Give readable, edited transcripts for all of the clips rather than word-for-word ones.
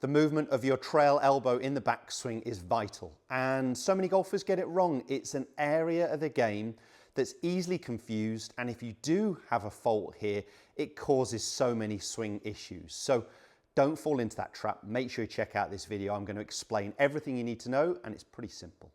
The movement of your trail elbow in the backswing is vital, and so many golfers get it wrong. It's an area of the game that's easily confused, and if you do have a fault here, it causes so many swing issues. So don't fall into that trap. Make sure you check out this video. I'm going to explain everything you need to know, and it's pretty simple.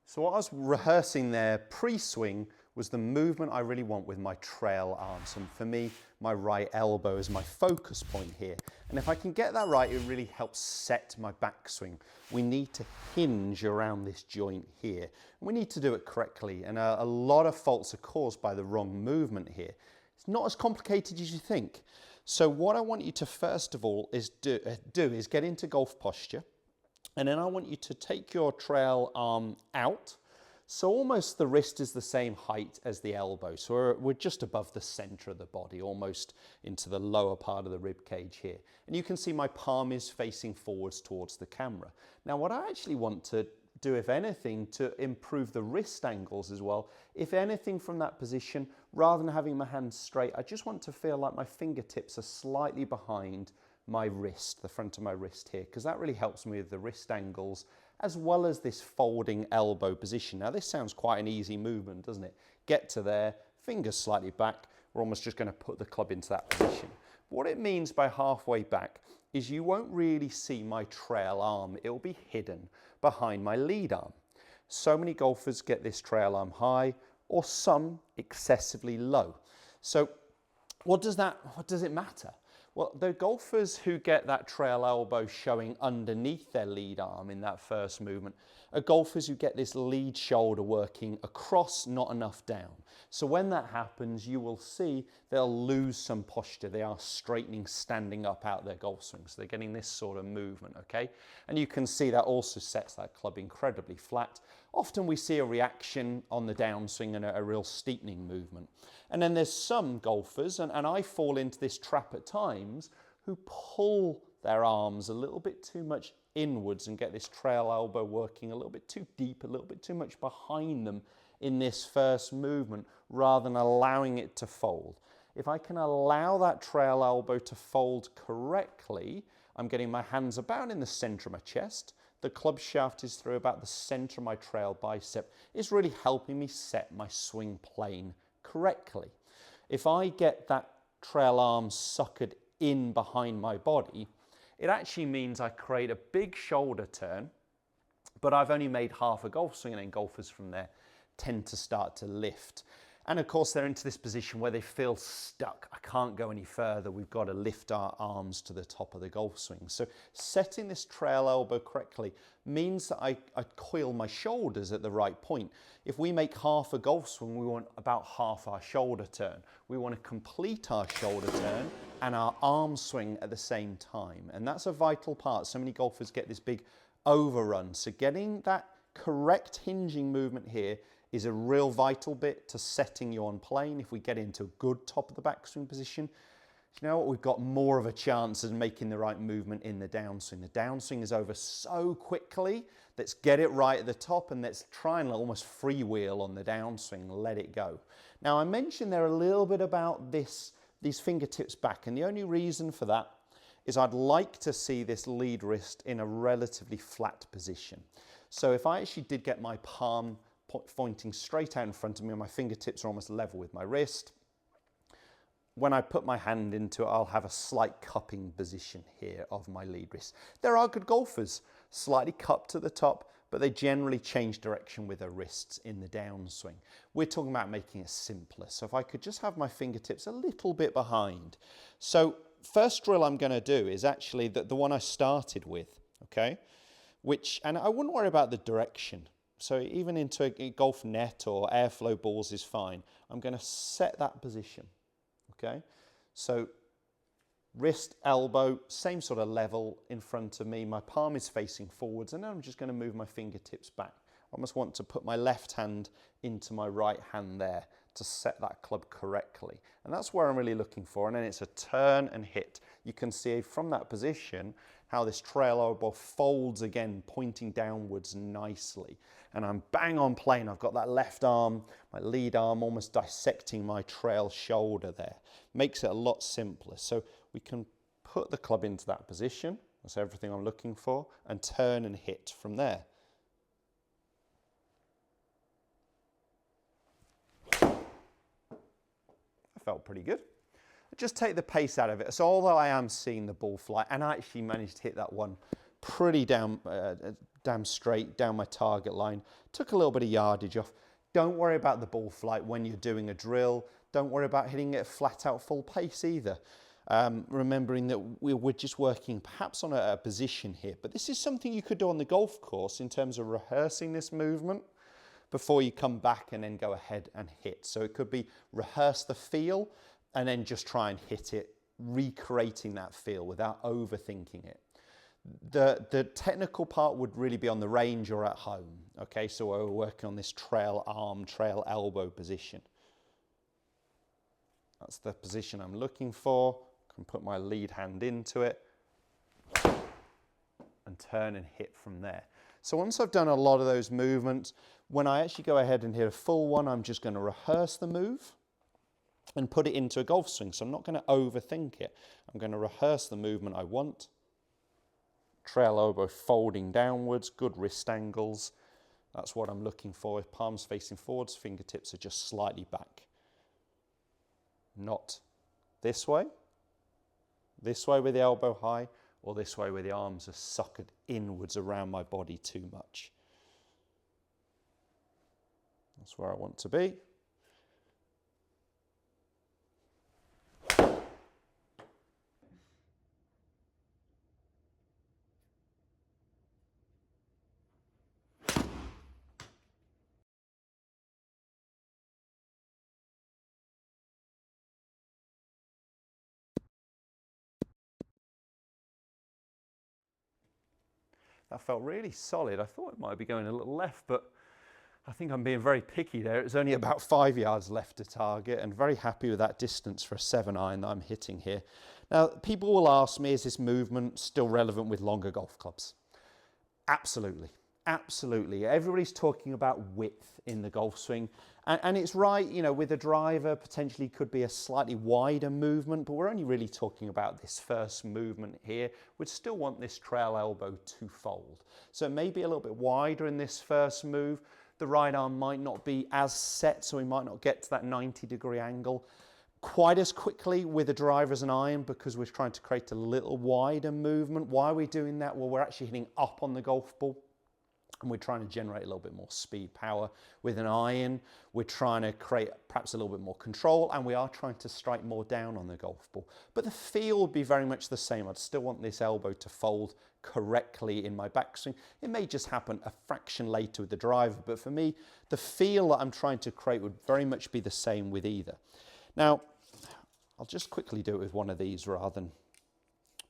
So what I was rehearsing there pre-swing was the movement I really want with my trail arms. And for me, my right elbow is my focus point here. And if I can get that right, it really helps set my backswing. We need to hinge around this joint here. And we need to do it correctly. And a lot of faults are caused by the wrong movement here. It's not as complicated as you think. So what I want you to first of all is do is get into golf posture. And then I want you to take your trail arm out. So almost the wrist is the same height as the elbow. So we're just above the center of the body, almost into the lower part of the rib cage here. And you can see my palm is facing forwards towards the camera. Now what I actually want to do, if anything, to improve the wrist angles as well, if anything from that position, rather than having my hands straight, I just want to feel like my fingertips are slightly behind my wrist, the front of my wrist here, because that really helps me with the wrist angles as well as this folding elbow position. Now this sounds quite an easy movement, doesn't it? Get to there, fingers slightly back, we're almost just going to put the club into that position. What it means by halfway back is you won't really see my trail arm, it will be hidden behind my lead arm. So many golfers get this trail arm high or some excessively low. So what does it matter? Well, the golfers who get that trail elbow showing underneath their lead arm in that first movement are golfers who get this lead shoulder working across, not enough down. So when that happens, you will see they'll lose some posture. They are straightening, standing up out their golf swing. So they're getting this sort of movement, okay? And you can see that also sets that club incredibly flat. Often we see a reaction on the downswing and a real steepening movement. And then there's some golfers, and I fall into this trap at times, who pull their arms a little bit too much inwards and get this trail elbow working a little bit too deep, a little bit too much behind them in this first movement, rather than allowing it to fold. If I can allow that trail elbow to fold correctly, I'm getting my hands about in the center of my chest. The club shaft is through about the center of my trail bicep. It's really helping me set my swing plane correctly. If I get that trail arm suckered in behind my body, it actually means I create a big shoulder turn, but I've only made half a golf swing, and then golfers from there tend to start to lift. And of course, they're into this position where they feel stuck. I can't go any further. We've got to lift our arms to the top of the golf swing. So setting this trail elbow correctly means that I coil my shoulders at the right point. If we make half a golf swing, we want about half our shoulder turn. We want to complete our shoulder turn and our arm swing at the same time. And that's a vital part. So many golfers get this big overrun. So getting that correct hinging movement here is a real vital bit to setting you on plane. If we get into a good top of the backswing position, you know what, we've got more of a chance of making the right movement in the downswing. The downswing is over so quickly. Let's get it right at the top, and let's try and almost freewheel on the downswing, let it go. Now I mentioned there a little bit about these fingertips back, and the only reason for that is I'd like to see this lead wrist in a relatively flat position. So if I actually did get my palm pointing straight out in front of me and my fingertips are almost level with my wrist, when I put my hand into it, I'll have a slight cupping position here of my lead wrist. There are good golfers, slightly cupped to the top, but they generally change direction with their wrists in the downswing. We're talking about making it simpler. So if I could just have my fingertips a little bit behind. So first drill I'm going to do is actually the one I started with, okay? And I wouldn't worry about the direction. So even into a golf net or airflow balls is fine. I'm going to set that position, okay? So wrist, elbow, same sort of level in front of me. My palm is facing forwards, and then I'm just going to move my fingertips back. I almost want to put my left hand into my right hand there to set that club correctly. And that's where I'm really looking for. And then it's a turn and hit. You can see from that position how this trail elbow folds again, pointing downwards nicely. And I'm bang on plane. I've got that left arm, my lead arm, almost dissecting my trail shoulder there. Makes it a lot simpler. So we can put the club into that position. That's everything I'm looking for. And turn and hit from there. Felt pretty good. Just take the pace out of it. So although I am seeing the ball fly, and I actually managed to hit that one pretty damn straight down my target line, took a little bit of yardage off. Don't worry about the ball flight when you're doing a drill. Don't worry about hitting it flat out full pace either. Remembering that we're just working perhaps on a position here, but this is something you could do on the golf course in terms of rehearsing this movement before you come back and then go ahead and hit. So it could be rehearse the feel and then just try and hit it, recreating that feel without overthinking it. The technical part would really be on the range or at home. Okay, so we're working on this trail arm, trail elbow position. That's the position I'm looking for. I can put my lead hand into it and turn and hit from there. So once I've done a lot of those movements, when I actually go ahead and hit a full one, I'm just going to rehearse the move and put it into a golf swing. So I'm not going to overthink it. I'm going to rehearse the movement I want. Trail elbow folding downwards, good wrist angles. That's what I'm looking for. Palms facing forwards, fingertips are just slightly back. Not this way with the elbow high, or this way where the arms are suckered inwards around my body too much. That's where I want to be. That felt really solid. I thought it might be going a little left, but I think I'm being very picky there. It's only about 5 yards left to target, and very happy with that distance for a 7-iron that I'm hitting here. Now, people will ask me, is this movement still relevant with longer golf clubs? Absolutely. Absolutely. Everybody's talking about width in the golf swing. And it's right, you know, with a driver, potentially could be a slightly wider movement, but we're only really talking about this first movement here. We'd still want this trail elbow to fold. So it may be a little bit wider in this first move. The right arm might not be as set, so we might not get to that 90-degree angle quite as quickly with a driver as an iron, because we're trying to create a little wider movement. Why are we doing that? Well, we're actually hitting up on the golf ball, and we're trying to generate a little bit more speed, power. With an iron, we're trying to create perhaps a little bit more control, and we are trying to strike more down on the golf ball. But the feel would be very much the same. I'd still want this elbow to fold correctly in my backswing. It may just happen a fraction later with the driver, but for me, the feel that I'm trying to create would very much be the same with either. Now, I'll just quickly do it with one of these rather than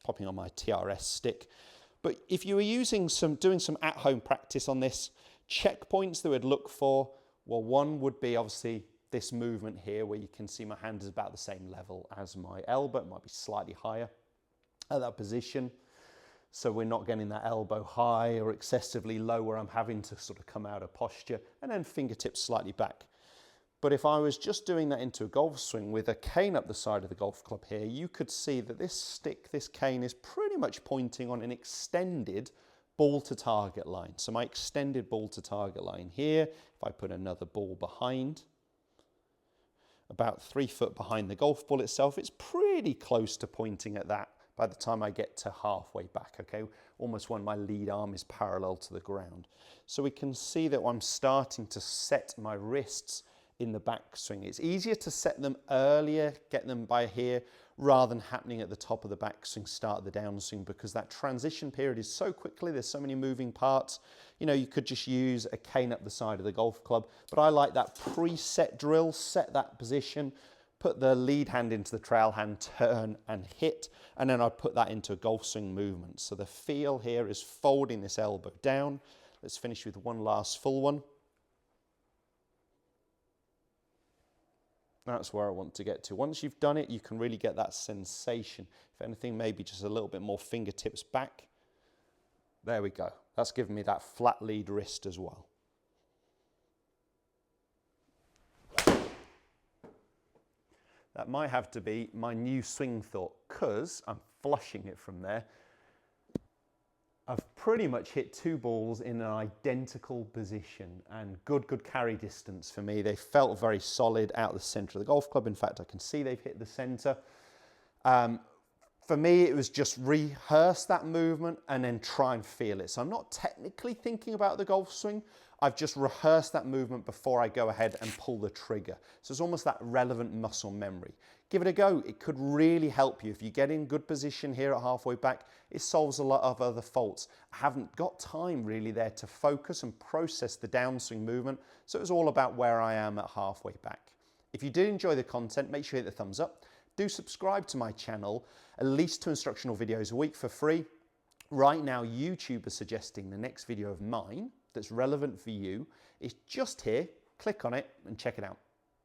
popping on my TRS stick. But if you were doing some at-home practice on this, checkpoints that we'd look for, well, one would be obviously this movement here where you can see my hand is about the same level as my elbow. It might be slightly higher at that position. So we're not getting that elbow high or excessively low where I'm having to sort of come out of posture, and then fingertips slightly back. But if I was just doing that into a golf swing with a cane up the side of the golf club here, you could see that this stick, this cane, is pretty much pointing on an extended ball to target line. So my extended ball to target line here, if I put another ball behind, about 3 foot behind the golf ball itself, it's pretty close to pointing at that by the time I get to halfway back, okay? Almost when my lead arm is parallel to the ground. So we can see that I'm starting to set my wrists in the backswing. It's easier to set them earlier, get them by here, rather than happening at the top of the backswing, start of the downswing, because that transition period is so quickly, there's so many moving parts. You know, you could just use a cane up the side of the golf club, but I like that preset drill, set that position, put the lead hand into the trail hand, turn and hit, and then I put that into a golf swing movement. So the feel here is folding this elbow down, Let's finish with one last full one. That's where I want to get to. Once you've done it, you can really get that sensation. If anything, maybe just a little bit more fingertips back. There we go. That's given me that flat lead wrist as well. That might have to be my new swing thought, because I'm flushing it from there. I've pretty much hit 2 balls in an identical position, and good carry distance for me. They felt very solid out the centre of the golf club. In fact, I can see they've hit the centre. For me, it was just rehearse that movement and then try and feel it. So I'm not technically thinking about the golf swing. I've just rehearsed that movement before I go ahead and pull the trigger. So it's almost that relevant muscle memory. Give it a go. It could really help you. If you get in good position here at halfway back, it solves a lot of other faults. I haven't got time really there to focus and process the downswing movement. So it was all about where I am at halfway back. If you did enjoy the content, make sure you hit the thumbs up. Do subscribe to my channel, at least 2 instructional videos a week for free. Right now, YouTube is suggesting the next video of mine that's relevant for you is just here. Click on it and check it out.